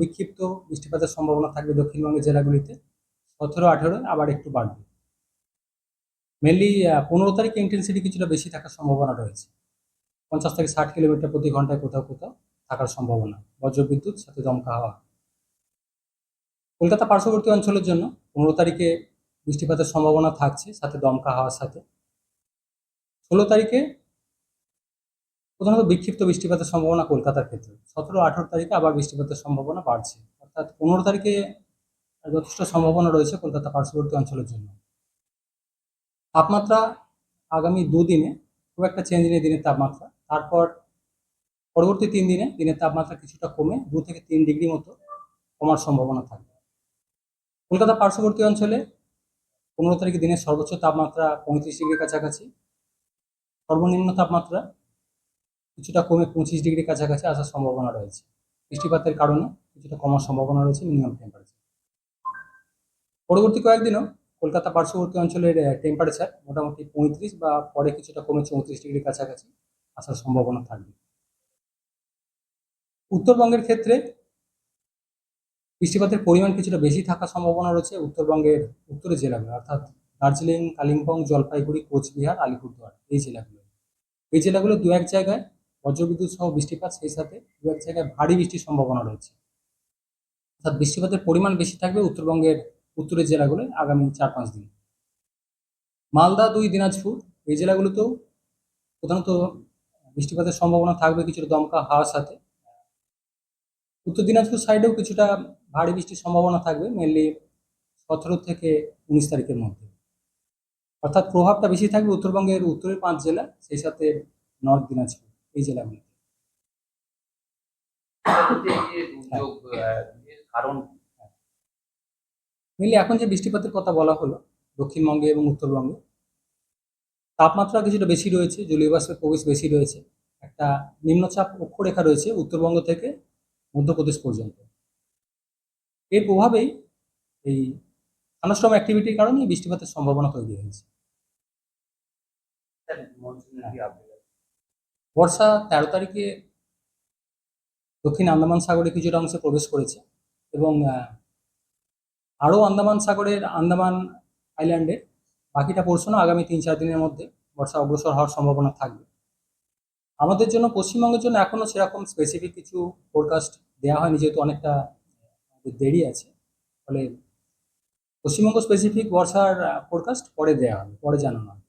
বিক্ষিপ্ত বৃষ্টিপাতের সম্ভাবনা থাকবে দক্ষিণবঙ্গের জেলাগুলিতে। 17-18 আবার একটু বাড়বে। মেনলি 15 তারিখে ইন্টেন্সিটি কিছুটা বেশি থাকার সম্ভাবনা রয়েছে। 50 থেকে 60 কিলোমিটার প্রতি ঘন্টায় কোথাও কোথাও থাকার সম্ভাবনা, বজ্রবিদ্যুৎ সাথে দমকা হাওয়া। কলকাতা পার্শ্ববর্তী অঞ্চলের জন্য 15 তারিখে বৃষ্টিপাতের সম্ভাবনা থাকছে, সাথে দমকা হাওয়ার সাথে। 16 তারিখে প্রধানত বিক্ষিপ্ত বৃষ্টিপাতের সম্ভাবনা কলকাতার ক্ষেত্রে। 17-18 তারিখে আবার বৃষ্টিপাতের সম্ভাবনা বাড়ছে, অর্থাৎ 15 তারিখে যথেষ্ট সম্ভাবনা রয়েছে কলকাতা পার্শ্ববর্তী অঞ্চলের জন্য। তাপমাত্রা আগামী দুদিনে খুব একটা চেঞ্জ নেই দিনের তাপমাত্রা। তারপর পরবর্তী 3 দিনে দিনের তাপমাত্রা কিছুটা কমে 2 থেকে 3 ডিগ্রি মতো কমার সম্ভাবনা থাকবে। কলকাতা পার্শ্ববর্তী অঞ্চলে 15 তারিখে দিনের সর্বোচ্চ তাপমাত্রা 35 ডিগ্রির কাছাকাছি, সর্বনিম্ন তাপমাত্রা কিছুটা কমে 25 ডিগ্রির কাছাকাছি আসার সম্ভাবনা রয়েছে। বৃষ্টিপাতের কারণে কিছুটা কমার সম্ভাবনা রয়েছে মিনিমাম টেম্পারেচার। পরবর্তী কয়েকদিনও কলকাতা পার্শ্ববর্তী অঞ্চলের টেম্পারেচার মোটামুটি 35 বা পরে কিছুটা কমে 34 ডিগ্রির কাছাকাছি আসার সম্ভাবনা থাকবে। উত্তরবঙ্গের ক্ষেত্রে বৃষ্টিপাতের পরিমাণ কিছুটা বেশি থাকার সম্ভাবনা রয়েছে উত্তরবঙ্গের উত্তরের জেলাগুলো, অর্থাৎ দার্জিলিং, কালিম্পং, জলপাইগুড়ি, কোচবিহার, আলিপুরদুয়ার এই জেলাগুলো দু এক জায়গায় বজ্রবিদ্যুৎ সহ বৃষ্টিপাত, সেই সাথে দু এক জায়গায় ভারী বৃষ্টির সম্ভাবনা রয়েছে। অর্থাৎ বৃষ্টিপাতের পরিমাণ বেশি থাকবে উত্তরবঙ্গের উত্তরের জেলাগুলো আগামী 4-5 দিন। মালদা, দিনাজপুর এই জেলাগুলোতেও প্রধানত বৃষ্টিপাতের সম্ভাবনা থাকবে কিছুটা দমকা হাওয়ার সাথে। উত্তর দিনাজপুর সাইডেও কিছুটা ভারী বৃষ্টির সম্ভাবনা থাকবে, মেনলি 17 থেকে 19 তারিখের মধ্যে। অর্থাৎ প্রভাবটা বেশি থাকবে উত্তরবঙ্গের উত্তরের 5 জেলা, সেই সাথে নর্থ দিনাজপুর এই জেলাগুলিতে। মেনলি এখন যে বৃষ্টিপাতের কথা বলা হলো দক্ষিণবঙ্গে এবং উত্তরবঙ্গে, তাপমাত্রা কিছুটা বেশি রয়েছে, জলীয় বাষ্পের প্রবেশ বেশি রয়েছে। একটা নিম্নচাপ অক্ষরেখা রয়েছে উত্তরবঙ্গ থেকে মধ্যপ্রদেশ পর্যন্ত। এর প্রভাবেই এই থান্ডারস্টর্ম অ্যাক্টিভিটির কারণে বৃষ্টিপাতের সম্ভাবনা তৈরি হয়েছে। বর্ষা 13 তারিখে দক্ষিণ আন্দামান সাগরে কিছুটা অংশে প্রবেশ করেছে এবং আরও আন্দামান সাগরের আন্দামান আইল্যান্ডে বাকিটা পোর্শনও আগামী 3-4 দিনের মধ্যে বর্ষা অগ্রসর হওয়ার সম্ভাবনা থাকবে। আমাদের জন্য পশ্চিমবঙ্গের জন্য এখনও সেরকম স্পেসিফিক কিছু ফোরকাস্ট দেওয়া হয়নি, যেহেতু অনেকটা দেরি আছে। ফলে পশ্চিমবঙ্গ স্পেসিফিক বর্ষার ফোরকাস্ট পরে দেওয়া হবে, পরে জানানো হবে।